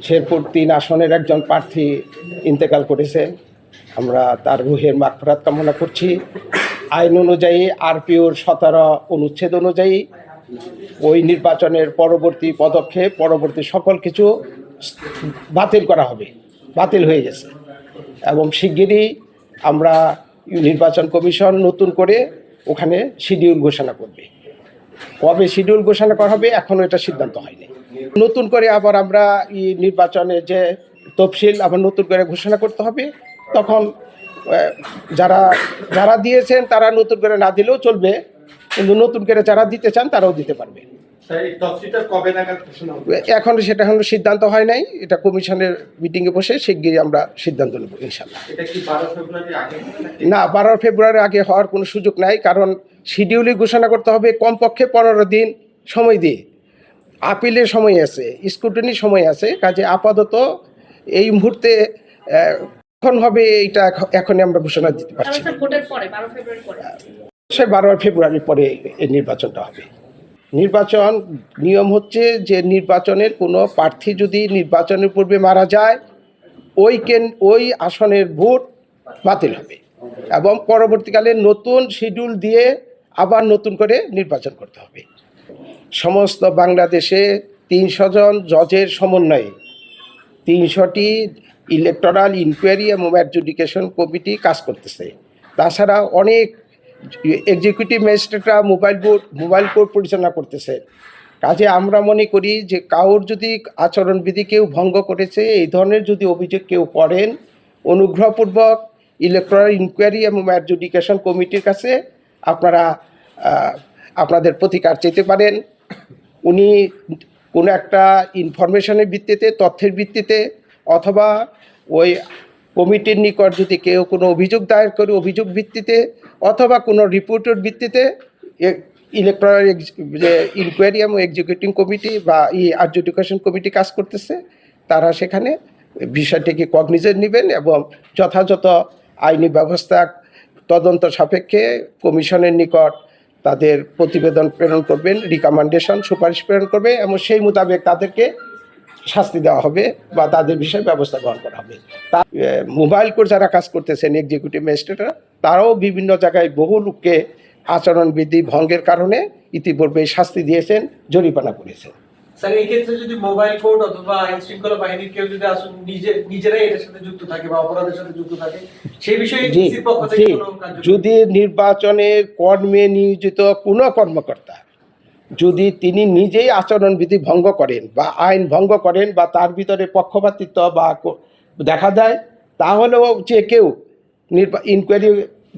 শেরপুর ৩ আসনের একজন প্রার্থী ইন্তেকাল করেছে। আমরা তার রুহের মাগফিরাত কামনা করছি। আইন অনুযায়ী আরপিওর 17 অনুচ্ছেদ অনুযায়ী ওই নির্বাচনের পরবর্তী পদক্ষেপ, পরবর্তী সকল কিছু বাতিল করা হবে, বাতিল হয়ে গেছে এবং শিগগিরই আমরা নির্বাচন কমিশন নতুন করে ওখানে শিডিউল ঘোষণা করবে। কবে শিডিউল ঘোষণা করা হবে এখনও এটা সিদ্ধান্ত হয়নি। নতুন করে আবার আমরা নির্বাচনের যে তফসিল আবার নতুন করে ঘোষণা করতে হবে। তখন যারা যারা দিয়েছেন তারা নতুন করে না দিলেও চলবে, কিন্তু নতুন করে যারা দিতে চান তারাও দিতে পারবে। এখন সেটা এখনো সিদ্ধান্ত হয় নাই, এটা কমিশনের মিটিংয়ে বসে শিগগিরই আমরা সিদ্ধান্ত নেব ইনশাল্লাহ। না, 12 ফেব্রুয়ারি আগে হওয়ার কোনো সুযোগ নাই, কারণ শিডিউলই ঘোষণা করতে হবে কমপক্ষে 15 দিন সময় দিয়ে। আপিলের সময় আছে, স্ক্রুটিনির সময় আছে, কাজে আপাতত এই মুহূর্তে কখন হবে এইটা এখনই আমরা ঘোষণা দিতে পারছি। 12 ফেব্রুয়ারির পরে এই নির্বাচনটা হবে। নির্বাচন নিয়ম হচ্ছে যে নির্বাচনের কোনো প্রার্থী যদি নির্বাচনের পূর্বে মারা যায় ওই আসনের ভোট বাতিল হবে এবং পরবর্তীকালে নতুন শিডিউল দিয়ে আবার নতুন করে নির্বাচন করতে হবে। সমস্ত বাংলাদেশে 300 জন জজের সমন্বয়ে 300টি ইলেকটোরাল ইনকোয়ারি এবং অ্যাডজুডিকেশন কমিটি কাজ করতেছে। তাছাড়া অনেক এক্সিকিউটিভ ম্যাজিস্ট্রেটরা মোবাইল কোর্ট পরিচালনা করতেছে। কাজে আমরা মনে করি যে কারোর যদি আচরণবিধি কেউ ভঙ্গ করেছে, এই ধরনের যদি অভিযোগ কেউ করেন, অনুগ্রহপূর্বক ইলেকটোরাল ইনকোয়ারি এবং অ্যাডজুডিকেশন কমিটির কাছে আপনারা আপনাদের প্রতিকার চেতে পারেন। উনি কোনো একটা ইনফরমেশনের ভিত্তিতে, তথ্যের ভিত্তিতে, অথবা ওই কমিটির নিকট যদি কেউ কোনো অভিযোগ দায়ের করে অভিযোগ ভিত্তিতে, অথবা কোনো রিপোর্টের ভিত্তিতে ইলেকটোরাল যে ইনকোয়ারি এবং এক্সিকিউটিভ কমিটি বা অ্যাডজুডিকেশন কমিটি কাজ করতেছে, তারা সেখানে বিষয়টিকে কগনিজেন্ট নেবেন এবং যথাযথ আইনি ব্যবস্থা তদন্ত সাপেক্ষে কমিশনের নিকট তাদের প্রতিবেদন প্রেরণ করবেন, রিকমেন্ডেশন সুপারিশ প্রেরণ করবে এবং সেই মোতাবেক তাদেরকে শাস্তি দেওয়া হবে বা তাদের বিষয়ে ব্যবস্থা গ্রহণ করা হবে। মোবাইল কোর্ট যারা কাজ করতেছেন এক্সিকিউটিভ ম্যাজিস্ট্রেটরা, তারাও বিভিন্ন জায়গায় বহু লোককে আচরণবিধি ভঙ্গের কারণে ইতিপূর্বে শাস্তি দিয়েছেন, জরিমানা করেছেন। স্যার, এই ক্ষেত্রে যদি মোবাইল কোর্ট অথবা আইন শৃঙ্খলা বাহিনীর কেউ যদি নিজেরাই এর সাথে যুক্ত থাকে বা অপরাধের সাথে যুক্ত থাকে, সেই বিষয়ে ডিসির পক্ষ থেকে কোনো কার্যক্রম? যদি নির্বাচনের কর্মে নিয়োজিত কোনো কর্মকর্তা যদি তিনি নিজেই আচরণবিধি ভঙ্গ করেন বা আইন ভঙ্গ করেন বা তার ভিতরে পক্ষপাতিত্ব বা দেখা দেয়, তাহলেও যে কেউ ইনকোয়ারি,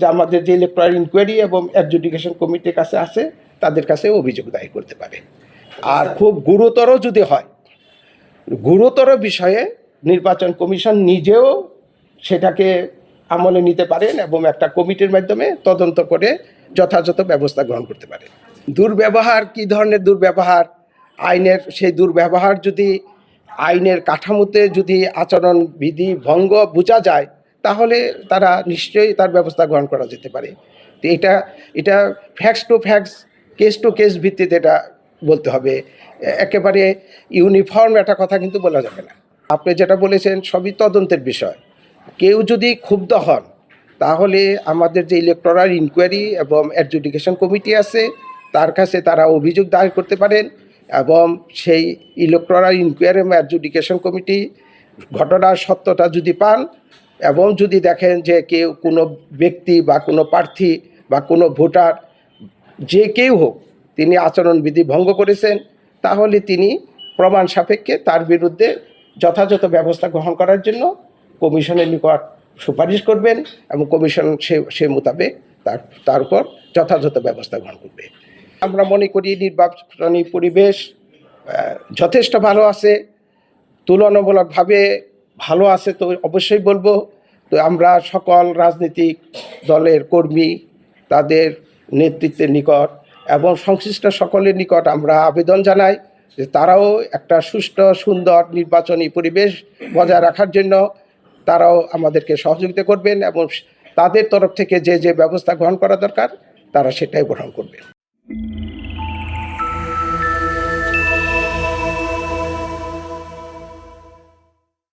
যে আমাদের যে ইলেকটোরাল ইনকোয়ারি এবং অ্যাডজুডিকেশন কমিটির কাছে আছে, তাদের কাছে অভিযোগ দায়ের করতে পারে। আর খুব গুরুতর যদি হয়, গুরুতর বিষয়ে নির্বাচন কমিশন নিজেও সেটাকে আমলে নিতে পারেন এবং একটা কমিটির মাধ্যমে তদন্ত করে যথাযথ ব্যবস্থা গ্রহণ করতে পারে। দুর্ব্যবহার, কী ধরনের দুর্ব্যবহার, আইনের সেই দুর্ব্যবহার যদি আইনের কাঠামোতে যদি আচরণবিধি ভঙ্গ বোঝা যায়, তাহলে তারা নিশ্চয়ই তার ব্যবস্থা গ্রহণ করা যেতে পারে। তো এটা facts to facts, case to case ভিত্তিতে এটা বলতে হবে। একেবারে ইউনিফর্ম একটা কথা কিন্তু বলা যাবে না। আপনি যেটা বলেছেন সবই তদন্তের বিষয়। কেউ যদি ক্ষুব্ধ হন, তাহলে আমাদের যে ইলেকটোরাল ইনকোয়ারি এবং অ্যাডজুডিকেশন কমিটি আছে, তার কাছে তারা অভিযোগ দায়ের করতে পারেন এবং সেই ইলেকটোরাল ইনকোয়ারি এবং অ্যাডজুডিকেশন কমিটি ঘটনার সত্যতা যদি পান এবং যদি দেখেন যে কেউ কোনো ব্যক্তি বা কোনো প্রার্থী বা কোনো ভোটার, যে কেউ হোক, তিনি আচরণবিধি ভঙ্গ করেছেন, তাহলে তিনি প্রমাণ সাপেক্ষে তার বিরুদ্ধে যথাযথ ব্যবস্থা গ্রহণ করার জন্য কমিশনের নিকট সুপারিশ করবেন এবং কমিশন সে মোতাবেক তার উপর যথাযথ ব্যবস্থা গ্রহণ করবে। আমরা মনে করি নির্বাচনী পরিবেশ যথেষ্ট ভালো আছে, তুলনামূলকভাবে ভালো আছে তো অবশ্যই বলবো। তো আমরা সকল রাজনৈতিক দলের কর্মী, তাদের নেতৃত্বের নিকট এবং সংশ্লিষ্ট সকলের নিকট আমরা আবেদন জানাই যে তারাও একটা সুষ্ঠু সুন্দর নির্বাচনী পরিবেশ বজায় রাখার জন্য তারাও আমাদেরকে সহযোগিতা করবেন এবং তাদের তরফ থেকে যে ব্যবস্থা গ্রহণ করা দরকার তারা সেটাই গ্রহণ করবেন।